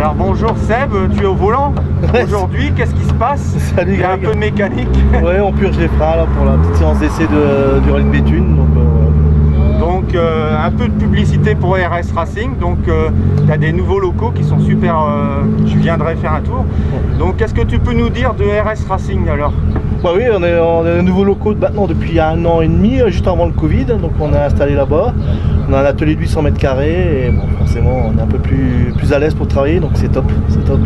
Alors bonjour Seb, tu es au volant aujourd'hui, qu'est-ce qui se passe? Salut Il y a un Greg. peu de mécanique. Ouais, on purge les freins là, pour la petite séance d'essai du rallye de Béthune. Donc un peu de publicité pour RS Racing. Donc tu as des nouveaux locaux qui sont super, je viendrai faire un tour. Donc qu'est-ce que tu peux nous dire de RS Racing alors? Bah oui, on est nouveaux locaux maintenant depuis 1 an et demi, juste avant le Covid. Donc on est installé là-bas. On a un atelier de 800 mètres carrés et bon, forcément on est un peu plus à l'aise pour travailler, donc c'est top, c'est top.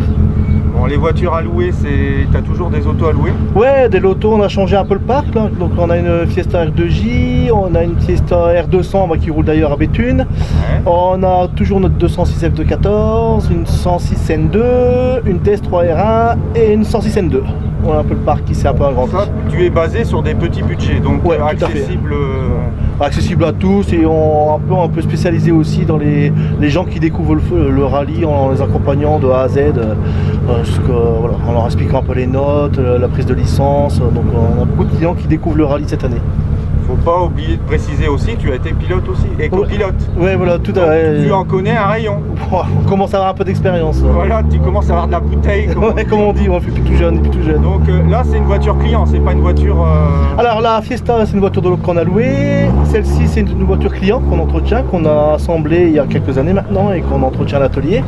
Bon, les voitures à louer, tu as toujours des autos à louer? Ouais, des lotos, on a changé un peu le parc là. Donc on a une Fiesta R2J, on a une Fiesta R200 qui roule d'ailleurs à Béthune. Ouais. On a toujours notre 206 F214, une 106 N2, une DS3 R1 et une 106 N2. On a un peu le parc qui s'est un peu agrandi. Ça, tu es basé sur des petits budgets, donc Ouais, tout à fait. accessible. Accessible à tous et un peu spécialisé aussi dans les gens qui découvrent le rallye en les accompagnant de A à Z, voilà, en leur expliquant un peu les notes, la prise de licence. Donc on a beaucoup de clients qui découvrent le rallye cette année. Faut pas oublier de préciser aussi, tu as été pilote aussi, et copilote. Ouais, voilà, tout à fait. Tu en connais un rayon. On commence à avoir un peu d'expérience. Voilà, tu commences à avoir de la bouteille. Comme on dit, on fait plus tout jeune, plus tout jeune. Donc là, c'est une voiture client, c'est pas une voiture. Alors la Fiesta, c'est une voiture qu'on a louée. Celle-ci, c'est une voiture client qu'on entretient, qu'on a assemblée il y a quelques années maintenant et qu'on entretient à l'atelier.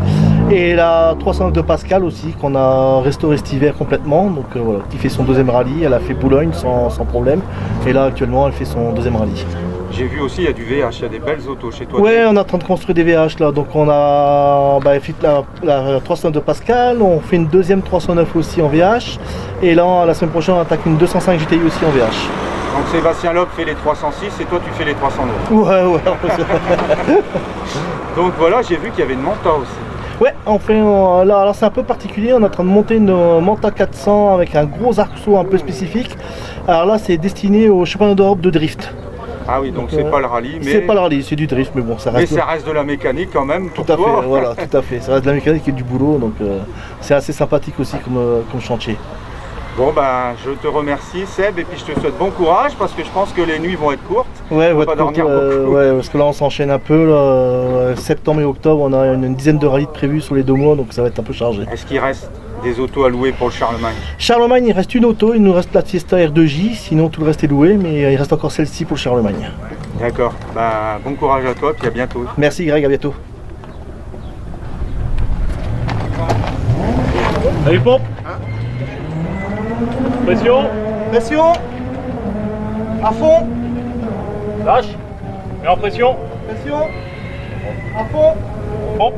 Et la 309 de Pascal aussi, qu'on a restaurée cet hiver complètement. Donc voilà, qui fait son deuxième rallye. Elle a fait Boulogne sans problème. Et là, actuellement, elle fait son deuxième rallye. J'ai vu aussi, il y a du VH, il y a des belles autos chez toi. Ouais, on est en train de construire des VH là. Donc on a la 309 de Pascal, on fait une deuxième 309 aussi en VH. Et là, la semaine prochaine, on attaque une 205 GTI aussi en VH. Donc Sébastien Loeb fait les 306 et toi tu fais les 309. Ouais. Donc voilà, j'ai vu qu'il y avait une Manta aussi. Ouais, on fait, là c'est un peu particulier, on est en train de monter une Manta 400 avec un gros arceau un peu spécifique. Alors là, c'est destiné au championnat d'Europe de drift. Ah oui, donc c'est pas le rallye, mais... C'est pas le rallye, c'est du drift, mais bon, ça reste... Mais ça reste de la mécanique quand même, tout à fait, voilà, tout à fait. Ça reste de la mécanique et du boulot, donc c'est assez sympathique aussi comme chantier. Bon ben, je te remercie Seb, et puis je te souhaite bon courage, parce que je pense que les nuits vont être courtes. Ouais, on va pas dormir beaucoup. ouais, parce que là on s'enchaîne un peu, là, septembre et octobre, on a une dizaine de rallyes prévus sur les 2 mois, donc ça va être un peu chargé. Est-ce qu'il reste des autos à louer pour le Charlemagne? Charlemagne, il reste une auto, il nous reste la Fiesta R2J, sinon tout le reste est loué, mais il reste encore celle-ci pour le Charlemagne. D'accord, ben, bon courage à toi, puis à bientôt. Merci Greg, à bientôt. Allez, pompe. Pression. Pression. À fond. Lâche. Mets en pression. Pression. À fond. Pompe.